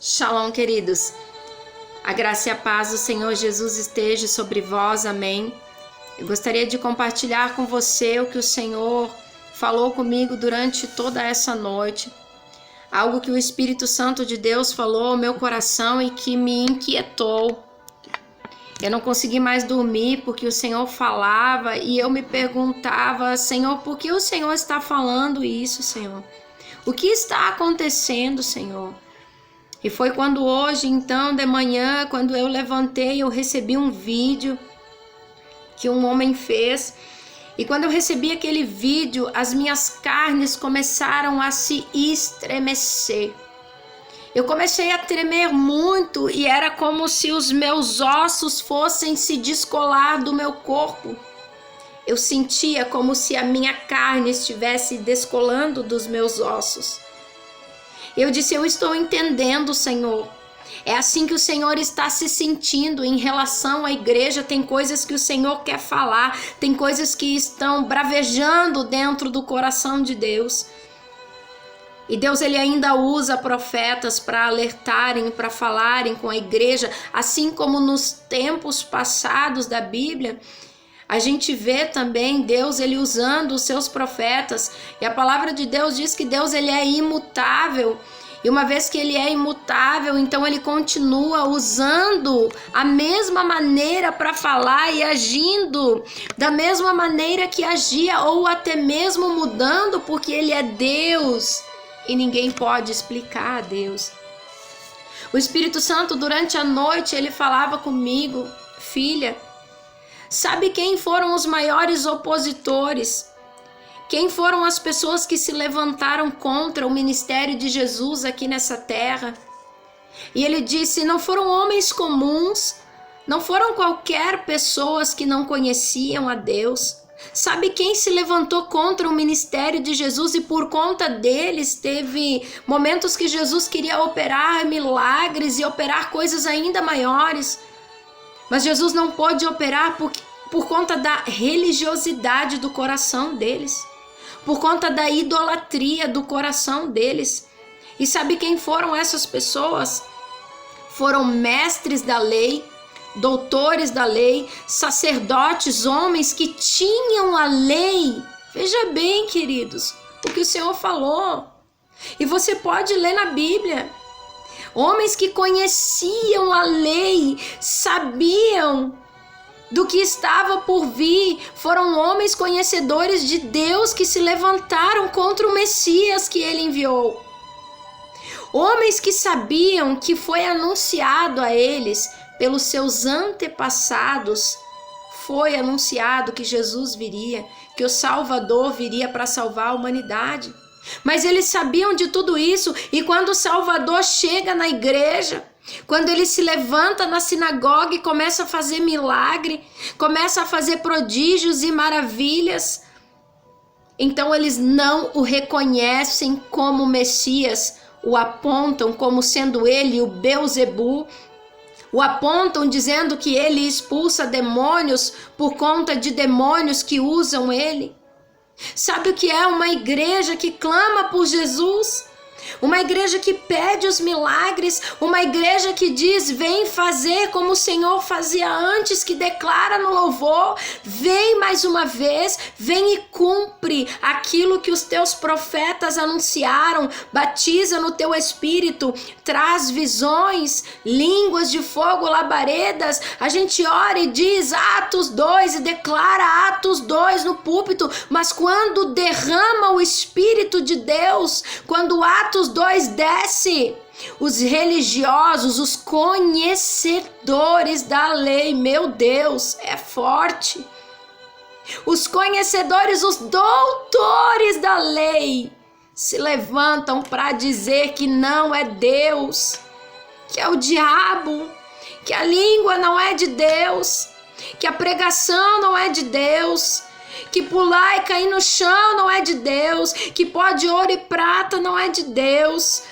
Shalom, queridos. A graça e a paz do Senhor Jesus esteja sobre vós. Amém. Eu gostaria de compartilhar com você o que o Senhor falou comigo durante toda essa noite. Algo que o Espírito Santo de Deus falou ao meu coração e que me inquietou. Eu não consegui mais dormir porque o Senhor falava e eu me perguntava: Senhor, por que o Senhor está falando isso, Senhor? O que está acontecendo, Senhor? E foi quando hoje, então, de manhã, quando eu levantei, eu recebi um vídeo que um homem fez. E quando eu recebi aquele vídeo, as minhas carnes começaram a se estremecer. Eu comecei a tremer muito e era como se os meus ossos fossem se descolar do meu corpo. Eu sentia como se a minha carne estivesse descolando dos meus ossos. Eu disse: eu estou entendendo, Senhor. É assim que o Senhor está se sentindo em relação à igreja. Tem coisas que o Senhor quer falar, tem coisas que estão bravejando dentro do coração de Deus. E Deus, ele ainda usa profetas para alertarem, para falarem com a igreja, assim como nos tempos passados da Bíblia. A gente vê também Deus, ele usando os seus profetas. E a palavra de Deus diz que Deus, ele é imutável. E uma vez que ele é imutável, então ele continua usando a mesma maneira para falar e agindo da mesma maneira que agia, ou até mesmo mudando, porque ele é Deus e ninguém pode explicar a Deus. O Espírito Santo, durante a noite, ele falava comigo: filha, sabe quem foram os maiores opositores? Quem foram as pessoas que se levantaram contra o ministério de Jesus aqui nessa terra? E ele disse: não foram homens comuns, não foram qualquer pessoas que não conheciam a Deus. Sabe quem se levantou contra o ministério de Jesus e por conta deles teve momentos que Jesus queria operar milagres e operar coisas ainda maiores? Mas Jesus não pôde operar por conta da religiosidade do coração deles, por conta da idolatria do coração deles. E sabe quem foram essas pessoas? Foram mestres da lei, doutores da lei, sacerdotes, homens que tinham a lei. Veja bem, queridos, o que o Senhor falou. E você pode ler na Bíblia. Homens que conheciam a lei, sabiam do que estava por vir, foram homens conhecedores de Deus que se levantaram contra o Messias que ele enviou. Homens que sabiam que foi anunciado a eles pelos seus antepassados, foi anunciado que Jesus viria, que o Salvador viria para salvar a humanidade. Mas eles sabiam de tudo isso, e quando o Salvador chega na igreja, quando ele se levanta na sinagoga e começa a fazer milagre, começa a fazer prodígios e maravilhas, então eles não o reconhecem como Messias, o apontam como sendo ele o Beuzebu, o apontam dizendo que ele expulsa demônios por conta de demônios que usam ele. Sabe o que é uma igreja que clama por Jesus? Uma igreja que pede os milagres, uma igreja que diz: vem fazer como o Senhor fazia antes, que declara no louvor: vem mais uma vez, vem e cumpre aquilo que os teus profetas anunciaram, batiza no teu espírito, traz visões, línguas de fogo, labaredas. A gente ora e diz Atos 2 e declara Atos 2 no púlpito, mas quando derrama o Espírito de Deus, quando Atos 2 desce, os religiosos, os conhecedores da lei, meu Deus, é forte. Os conhecedores, os doutores da lei, se levantam para dizer que não é Deus, que é o diabo, que a língua não é de Deus, que a pregação não é de Deus, que pular e cair no chão não é de Deus, que pó de ouro e prata não é de Deus.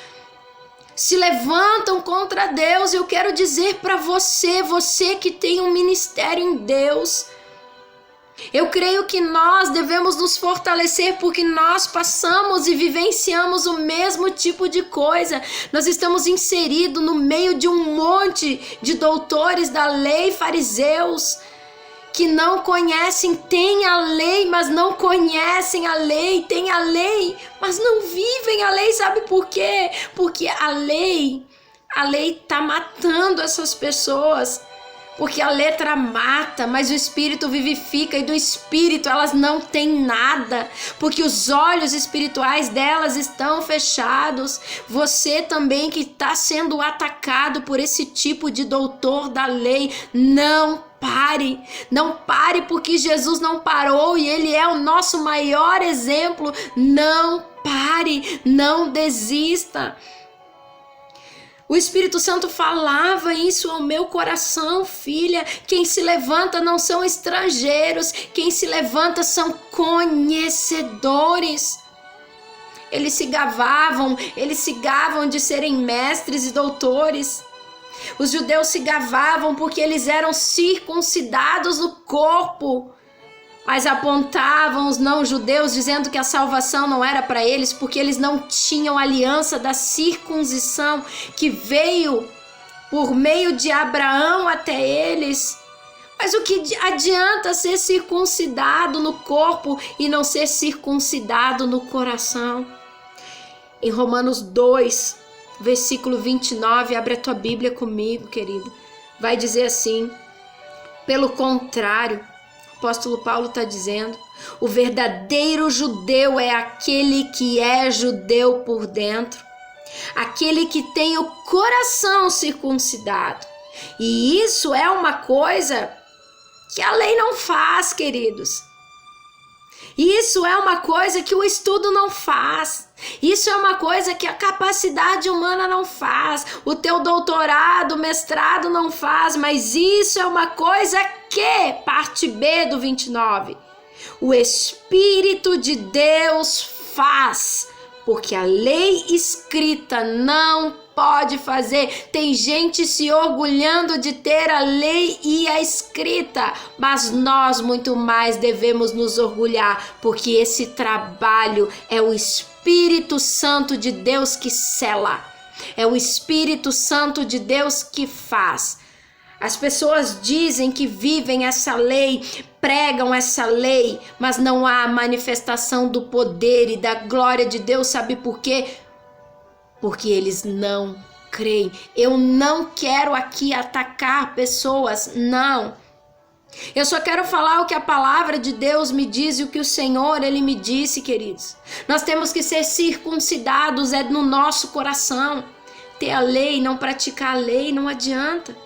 Se levantam contra Deus. Eu quero dizer para você, você que tem um ministério em Deus, Eu creio que nós devemos nos fortalecer porque nós passamos e vivenciamos o mesmo tipo de coisa. Nós estamos inseridos no meio de um monte de doutores da lei, fariseus, que não conhecem, têm a lei, mas não conhecem a lei, têm a lei, mas não vivem a lei. Sabe por quê? Porque a lei está matando essas pessoas. Porque a letra mata, mas o Espírito vivifica, e do Espírito elas não têm nada, porque os olhos espirituais delas estão fechados. Você também que está sendo atacado por esse tipo de doutor da lei, não pare, porque Jesus não parou e Ele é o nosso maior exemplo. Não pare, não desista. O Espírito Santo falava isso ao meu coração, filha. Quem se levanta não são estrangeiros, quem se levanta são conhecedores. Eles se gabavam de serem mestres e doutores. Os judeus se gabavam porque eles eram circuncidados no corpo, mas apontavam os não-judeus dizendo que a salvação não era para eles, porque eles não tinham a aliança da circuncisão que veio por meio de Abraão até eles. Mas o que adianta ser circuncidado no corpo e não ser circuncidado no coração? Em Romanos 2, versículo 29, abre a tua Bíblia comigo, querido. Vai dizer assim: pelo contrário, o apóstolo Paulo está dizendo, o verdadeiro judeu é aquele que é judeu por dentro, aquele que tem o coração circuncidado. E isso é uma coisa que a lei não faz, queridos. Isso é uma coisa que o estudo não faz. Isso é uma coisa que a capacidade humana não faz. O teu doutorado, mestrado não faz. Mas isso é uma coisa que, parte B do 29, o Espírito de Deus faz. Porque a lei escrita não pode fazer. Tem gente se orgulhando de ter a lei e a escrita, mas nós muito mais devemos nos orgulhar, porque esse trabalho é o Espírito Santo de Deus que sela, é o Espírito Santo de Deus que faz. As pessoas dizem que vivem essa lei, pregam essa lei, mas não há manifestação do poder e da glória de Deus. Sabe por quê? Porque eles não creem. Eu não quero aqui atacar pessoas, não. Eu só quero falar o que a palavra de Deus me diz e o que o Senhor, Ele me disse, queridos. Nós temos que ser circuncidados, é no nosso coração. Ter a lei, não praticar a lei, não adianta.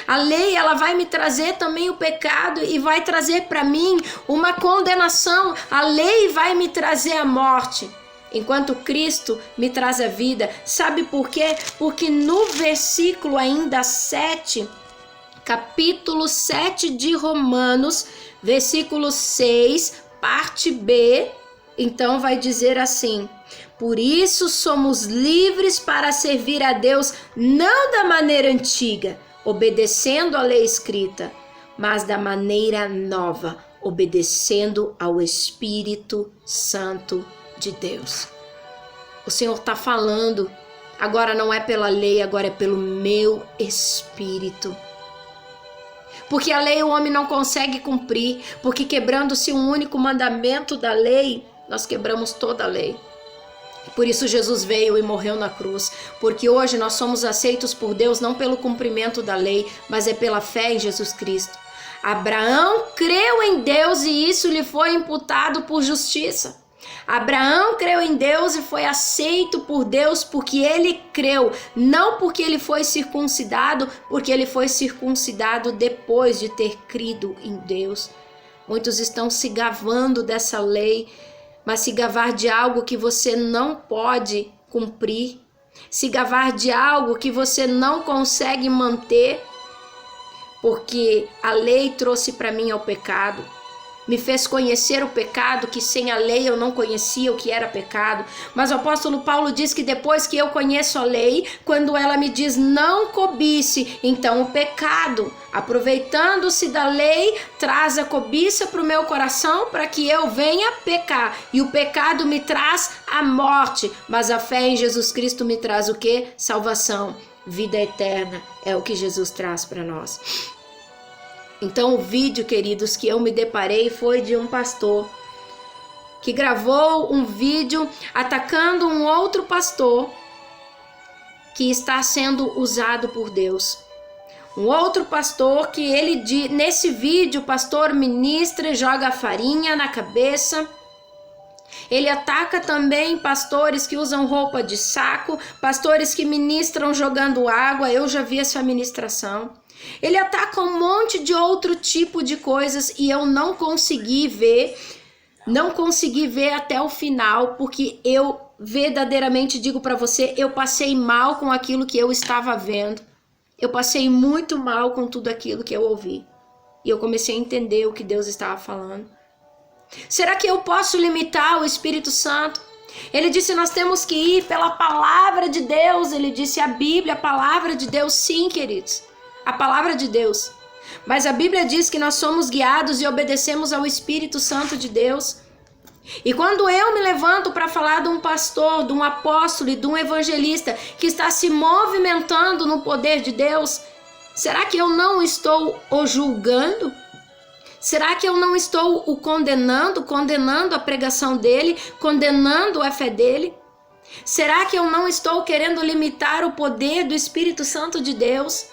A lei, ela vai me trazer também o pecado e vai trazer para mim uma condenação. A lei vai me trazer a morte, enquanto Cristo me traz a vida. Sabe por quê? Porque no versículo ainda 7, capítulo 7 de Romanos, versículo 6, parte B, então vai dizer assim: por isso somos livres para servir a Deus, não da maneira antiga, obedecendo à lei escrita, mas da maneira nova, obedecendo ao Espírito Santo de Deus. O Senhor está falando, agora não é pela lei, agora é pelo meu Espírito. Porque a lei o homem não consegue cumprir, porque quebrando-se um único mandamento da lei, nós quebramos toda a lei. Por isso Jesus veio e morreu na cruz, porque hoje nós somos aceitos por Deus não pelo cumprimento da lei, mas é pela fé em Jesus Cristo. Abraão creu em Deus e isso lhe foi imputado por justiça. Abraão creu em Deus e foi aceito por Deus porque ele creu, não porque ele foi circuncidado, porque ele foi circuncidado depois de ter crido em Deus. Muitos estão se gabando dessa lei, mas se gabar de algo que você não pode cumprir, se gabar de algo que você não consegue manter, porque a lei trouxe para mim ao pecado. me fez conhecer o pecado, que sem a lei eu não conhecia o que era pecado. Mas o apóstolo Paulo diz que depois que eu conheço a lei, quando ela me diz não cobice, então o pecado, aproveitando-se da lei, traz a cobiça para o meu coração para que eu venha pecar. E o pecado me traz a morte, mas a fé em Jesus Cristo me traz o quê? Salvação, vida eterna, é o que Jesus traz para nós. Então o vídeo, queridos, que eu me deparei foi de um pastor que gravou um vídeo atacando um outro pastor que está sendo usado por Deus. Um outro pastor que nesse vídeo o pastor ministra e joga farinha na cabeça. Ele ataca também pastores que usam roupa de saco, pastores que ministram jogando água, eu já vi essa ministração. Ele ataca um monte de outro tipo de coisas e eu não consegui ver até o final, porque eu verdadeiramente digo para você, eu passei mal com aquilo que eu estava vendo. Eu passei muito mal com tudo aquilo que eu ouvi. E eu comecei a entender o que Deus estava falando. Será que eu posso limitar o Espírito Santo? Ele disse, nós temos que ir pela palavra de Deus. Ele disse, a Bíblia, a palavra de Deus, sim, queridos. A palavra de Deus. Mas a Bíblia diz que nós somos guiados e obedecemos ao Espírito Santo de Deus. E quando eu me levanto para falar de um pastor, de um apóstolo e de um evangelista que está se movimentando no poder de Deus, será que eu não estou o julgando? Será que eu não estou o condenando a pregação dele, condenando a fé dele? Será que eu não estou querendo limitar o poder do Espírito Santo de Deus?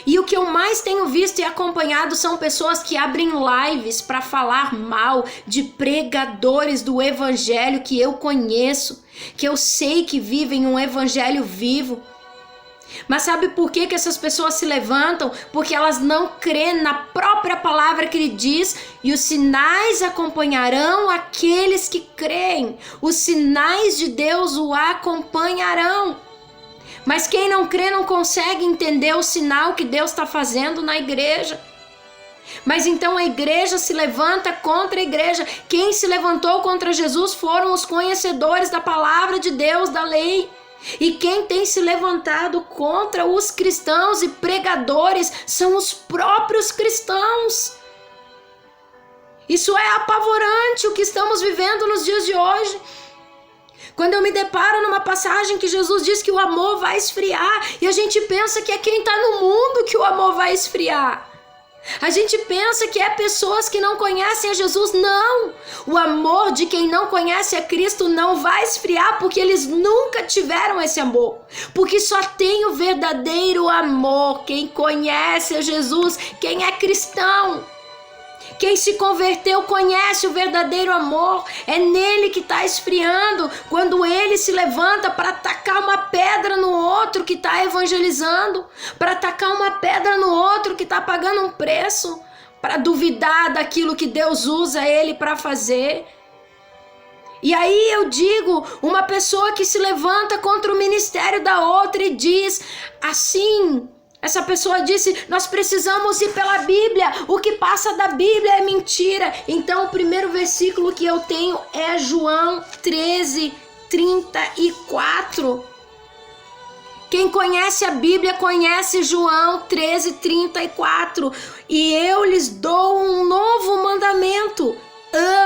E o que eu mais tenho visto e acompanhado são pessoas que abrem lives para falar mal de pregadores do evangelho que eu conheço, que eu sei que vivem um evangelho vivo. Mas sabe por que essas pessoas se levantam? Porque elas não creem na própria palavra que ele diz, e os sinais acompanharão aqueles que creem. Os sinais de Deus o acompanharão. Mas quem não crê não consegue entender o sinal que Deus está fazendo na igreja. Mas então a igreja se levanta contra a igreja. Quem se levantou contra Jesus foram os conhecedores da palavra de Deus, da lei. E quem tem se levantado contra os cristãos e pregadores são os próprios cristãos. Isso é apavorante o que estamos vivendo nos dias de hoje. Quando eu me deparo numa passagem que Jesus diz que o amor vai esfriar, e a gente pensa que é quem está no mundo que o amor vai esfriar. A gente pensa que é pessoas que não conhecem a Jesus. Não! O amor de quem não conhece a Cristo não vai esfriar, porque eles nunca tiveram esse amor. Porque só tem o verdadeiro amor quem conhece a Jesus, quem é cristão. Quem se converteu conhece o verdadeiro amor. É nele que está esfriando quando ele se levanta para atacar uma pedra no outro que está evangelizando, para atacar uma pedra no outro que está pagando um preço, para duvidar daquilo que Deus usa ele para fazer. E aí eu digo, uma pessoa que se levanta contra o ministério da outra e diz assim... Essa pessoa disse, nós precisamos ir pela Bíblia, o que passa da Bíblia é mentira. Então o primeiro versículo que eu tenho é João 13:34. Quem conhece a Bíblia conhece João 13:34. E eu lhes dou um novo mandamento.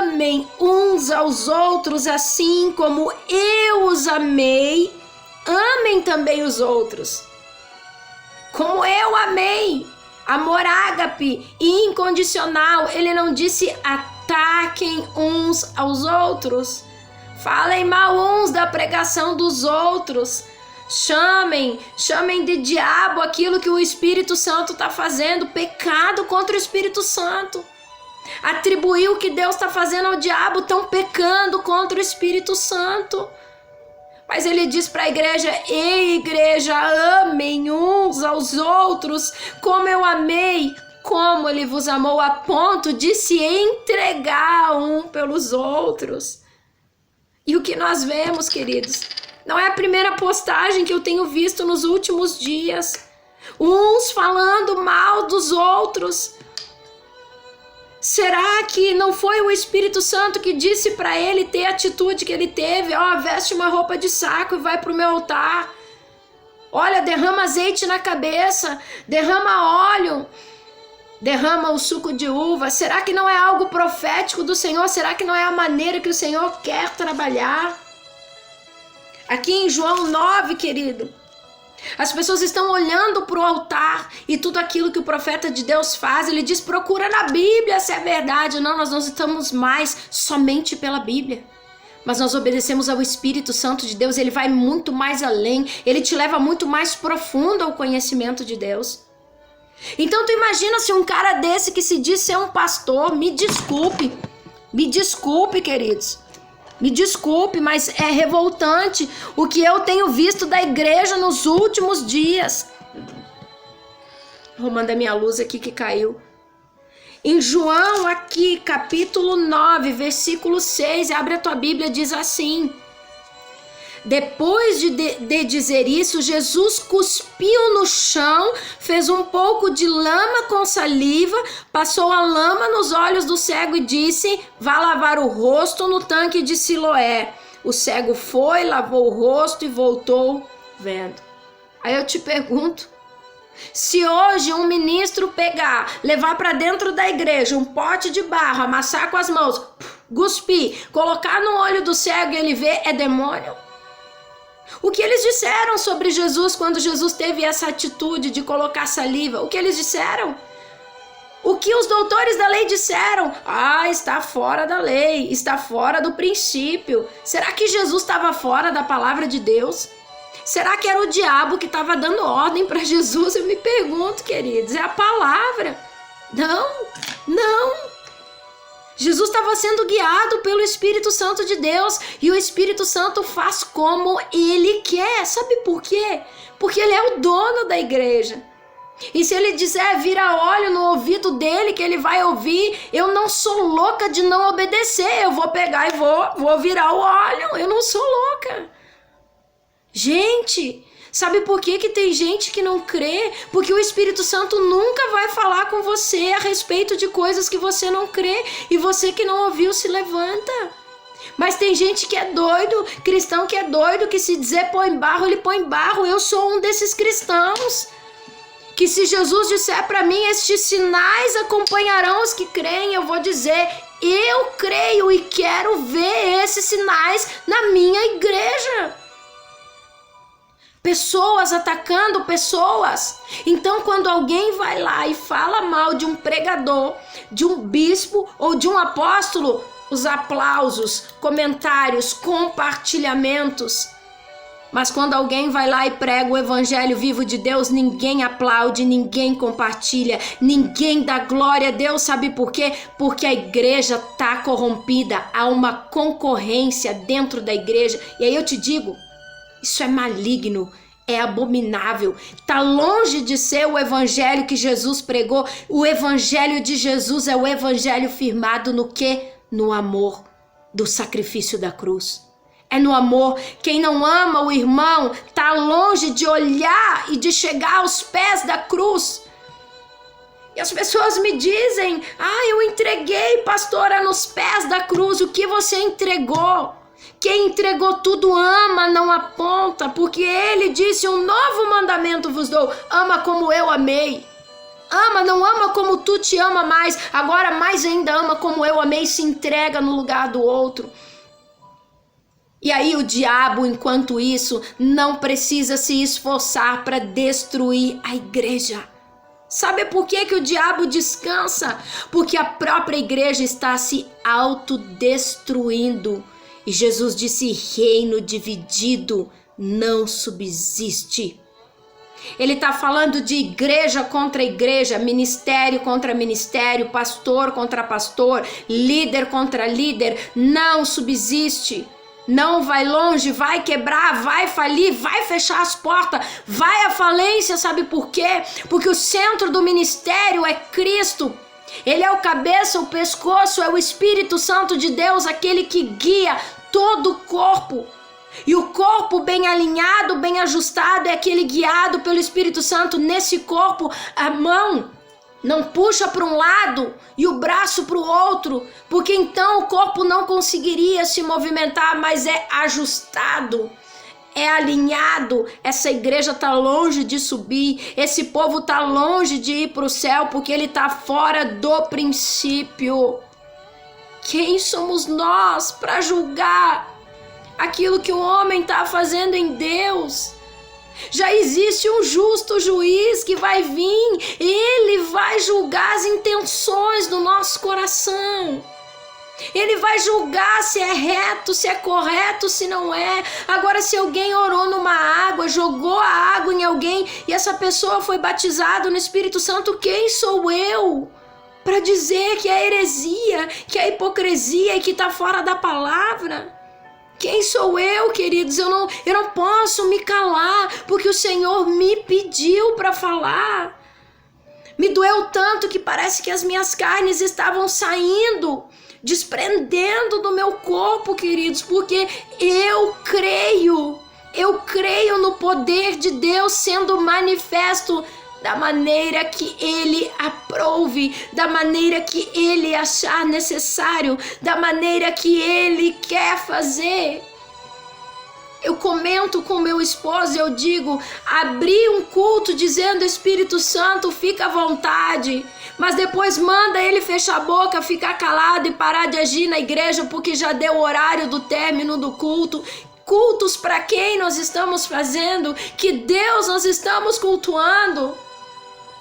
Amem uns aos outros assim como eu os amei. Amem também os outros. Como eu amei, amor ágape, incondicional. Ele não disse ataquem uns aos outros, falem mal uns da pregação dos outros, chamem de diabo aquilo que o Espírito Santo está fazendo, pecado contra o Espírito Santo. Atribuir o que Deus está fazendo ao diabo, estão pecando contra o Espírito Santo. Mas ele diz para a igreja, ei igreja, amem uns aos outros, como eu amei, como ele vos amou a ponto de se entregar um pelos outros. E o que nós vemos, queridos, não é a primeira postagem que eu tenho visto nos últimos dias. Uns falando mal dos outros. Será que não foi o Espírito Santo que disse para ele ter a atitude que ele teve? Ó, veste uma roupa de saco e vai para o meu altar. Olha, derrama azeite na cabeça, derrama óleo, derrama o suco de uva. Será que não é algo profético do Senhor? Será que não é a maneira que o Senhor quer trabalhar? Aqui em João 9, querido, as pessoas estão olhando para o altar e tudo aquilo que o profeta de Deus faz, ele diz, procura na Bíblia se é verdade. Não, nós não estamos mais somente pela Bíblia, mas nós obedecemos ao Espírito Santo de Deus. Ele vai muito mais além, ele te leva muito mais profundo ao conhecimento de Deus. Então tu imagina se um cara desse que se diz ser um pastor, me desculpe, queridos, me desculpe, mas é revoltante o que eu tenho visto da igreja nos últimos dias. Vou mandar minha luz aqui que caiu. Em João aqui, capítulo 9, versículo 6, abre a tua Bíblia, diz assim: depois de dizer isso, Jesus cuspiu no chão, fez um pouco de lama com saliva, passou a lama nos olhos do cego e disse, vá lavar o rosto no tanque de Siloé. O cego foi, lavou o rosto e voltou vendo. Aí eu te pergunto, se hoje um ministro pegar, levar para dentro da igreja um pote de barro, amassar com as mãos, cuspir, colocar no olho do cego e ele vê, é demônio? O que eles disseram sobre Jesus quando Jesus teve essa atitude de colocar saliva? O que eles disseram? O que os doutores da lei disseram? Ah, está fora da lei, está fora do princípio. Será que Jesus estava fora da palavra de Deus? Será que era o diabo que estava dando ordem para Jesus? Eu me pergunto, queridos, é a palavra. Não. Jesus estava sendo guiado pelo Espírito Santo de Deus e o Espírito Santo faz como ele quer. Sabe por quê? Porque ele é o dono da igreja. E se ele disser vira óleo no ouvido dele que ele vai ouvir, eu não sou louca de não obedecer. Eu vou pegar e vou virar o óleo. Eu não sou louca. Gente, sabe por que tem gente que não crê? Porque o Espírito Santo nunca vai falar com você a respeito de coisas que você não crê. E você que não ouviu se levanta. Mas tem gente que é doido, cristão que é doido, que se dizer põe barro, ele põe barro. Eu sou um desses cristãos. Que se Jesus disser para mim, estes sinais acompanharão os que creem, eu vou dizer, eu creio e quero ver esses sinais na minha igreja. Pessoas atacando pessoas. Então, quando alguém vai lá e fala mal de um pregador, de um bispo ou de um apóstolo, os aplausos, comentários, compartilhamentos. Mas quando alguém vai lá e prega o evangelho vivo de Deus, ninguém aplaude, ninguém compartilha, ninguém dá glória a Deus. Sabe por quê? Porque a igreja está corrompida, há uma concorrência dentro da igreja. E aí eu te digo, isso é maligno, é abominável, está longe de ser o evangelho que Jesus pregou. O evangelho de Jesus é o evangelho firmado no quê? No amor do sacrifício da cruz. É no amor. Quem não ama o irmão está longe de olhar e de chegar aos pés da cruz. E as pessoas me dizem, eu entreguei, pastora, nos pés da cruz. O que você entregou? Quem entregou tudo ama, não aponta, porque ele disse, um novo mandamento vos dou, ama como eu amei. Ama, não ama como tu te ama mais, agora mais ainda ama como eu amei, se entrega no lugar do outro. E aí o diabo, enquanto isso, não precisa se esforçar para destruir a igreja. Sabe por que o diabo descansa? Porque a própria igreja está se autodestruindo. E Jesus disse, reino dividido não subsiste. Ele está falando de igreja contra igreja, ministério contra ministério, pastor contra pastor, líder contra líder. Não subsiste. Não vai longe, vai quebrar, vai falir, vai fechar as portas, vai à falência. Sabe por quê? Porque o centro do ministério é Cristo. Ele é o cabeça, o pescoço, é o Espírito Santo de Deus, aquele que guia todo o corpo. E o corpo bem alinhado, bem ajustado, é aquele guiado pelo Espírito Santo. Nesse corpo, a mão Não puxa para um lado e o braço para o outro, porque então o corpo não conseguiria se movimentar, mas é ajustado, é alinhado. Essa igreja está longe de subir, esse povo está longe de ir para o céu, porque ele está fora do princípio. Quem somos nós para julgar aquilo que o homem está fazendo em Deus? Já existe um justo juiz que vai vir, ele vai julgar as intenções do nosso coração. Ele vai julgar se é reto, se é correto, se não é. Agora, se alguém orou numa água, jogou a água em alguém e essa pessoa foi batizada no Espírito Santo, quem sou eu para dizer que é heresia, que é hipocrisia e que está fora da palavra? Quem sou eu, queridos? Eu não posso me calar, porque o Senhor me pediu para falar. Me doeu tanto que parece que as minhas carnes estavam saindo, desprendendo do meu corpo, queridos, porque eu creio no poder de Deus sendo manifesto da maneira que Ele aprove, da maneira que Ele achar necessário, da maneira que Ele quer fazer. Eu comento com meu esposo e eu digo, abri um culto dizendo, Espírito Santo, fica à vontade, mas depois manda ele fechar a boca, ficar calado e parar de agir na igreja, porque já deu o horário do término do culto. Cultos para quem nós estamos fazendo? Que Deus nós estamos cultuando?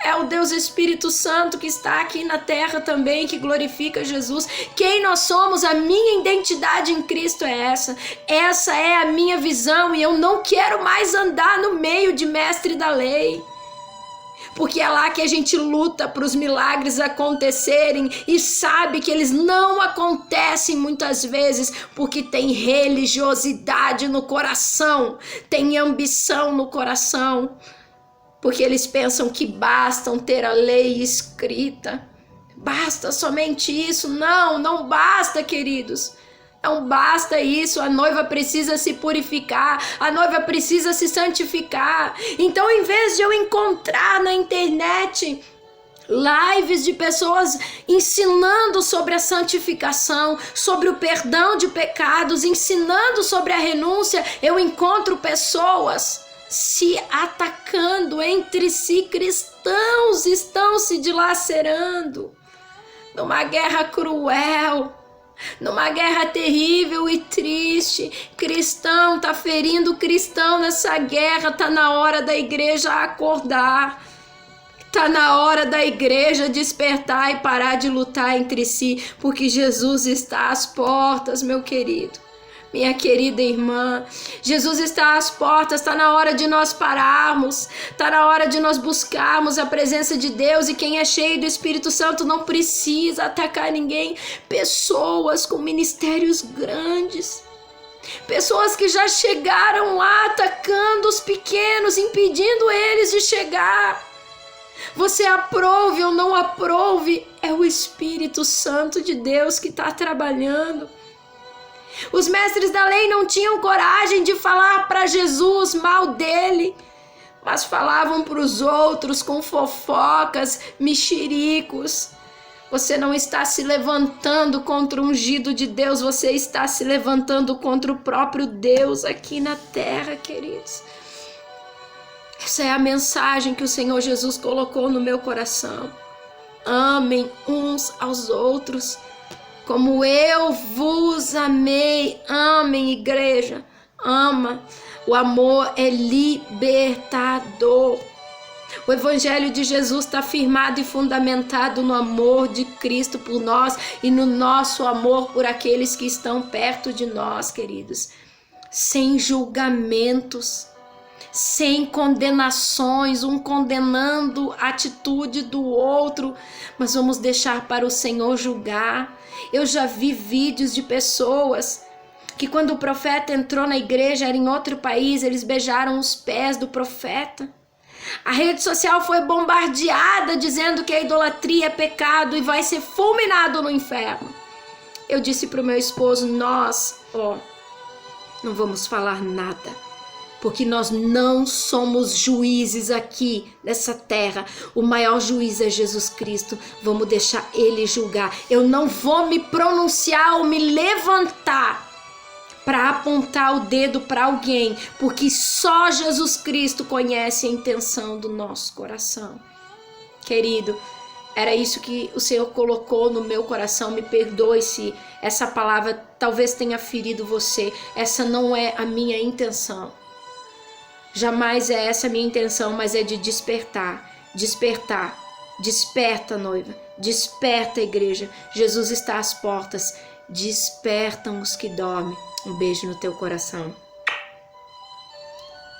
É o Deus Espírito Santo que está aqui na terra também, que glorifica Jesus. Quem nós somos, a minha identidade em Cristo é essa. Essa é a minha visão e eu não quero mais andar no meio de mestre da lei. Porque é lá que a gente luta para os milagres acontecerem e sabe que eles não acontecem muitas vezes porque tem religiosidade no coração, tem ambição no coração. Porque eles pensam que bastam ter a lei escrita. Basta somente isso? Não, não basta, queridos. Não basta isso. A noiva precisa se purificar. A noiva precisa se santificar. Então, em vez de eu encontrar na internet lives de pessoas ensinando sobre a santificação, sobre o perdão de pecados, ensinando sobre a renúncia, eu encontro pessoas se atacando entre si. Cristãos estão se dilacerando numa guerra cruel, numa guerra terrível e triste. Cristão tá ferindo cristão nessa guerra. Tá na hora da igreja acordar, tá na hora da igreja despertar e parar de lutar entre si, porque Jesus está às portas, meu querido, minha querida irmã. Jesus está às portas, está na hora de nós pararmos, está na hora de nós buscarmos a presença de Deus, e quem é cheio do Espírito Santo não precisa atacar ninguém. Pessoas com ministérios grandes, pessoas que já chegaram lá atacando os pequenos, impedindo eles de chegar. Você aprove ou não aprove, é o Espírito Santo de Deus que está trabalhando. Os mestres da lei não tinham coragem de falar para Jesus mal dele, mas falavam para os outros com fofocas, mexericos. Você não está se levantando contra o ungido de Deus, você está se levantando contra o próprio Deus aqui na terra, queridos. Essa é a mensagem que o Senhor Jesus colocou no meu coração. Amem uns aos outros como eu vos amei. Amem, igreja. Ama. O amor é libertador. O evangelho de Jesus está firmado e fundamentado no amor de Cristo por nós e no nosso amor por aqueles que estão perto de nós, queridos. Sem julgamentos, sem condenações, um condenando a atitude do outro, mas vamos deixar para o Senhor julgar. Eu já vi vídeos de pessoas que quando o profeta entrou na igreja, era em outro país, eles beijaram os pés do profeta. A rede social foi bombardeada dizendo que a idolatria é pecado e vai ser fulminado no inferno. Eu disse para o meu esposo, nós, não vamos falar nada, porque nós não somos juízes aqui nessa terra. O maior juiz é Jesus Cristo. Vamos deixar Ele julgar. Eu não vou me pronunciar ou me levantar para apontar o dedo para alguém, porque só Jesus Cristo conhece a intenção do nosso coração. Querido, era isso que o Senhor colocou no meu coração. Me perdoe se essa palavra talvez tenha ferido você. Essa não é a minha intenção. Jamais é essa a minha intenção, mas é de despertar. Despertar. Desperta, noiva. Desperta, igreja. Jesus está às portas. Despertam os que dormem. Um beijo no teu coração.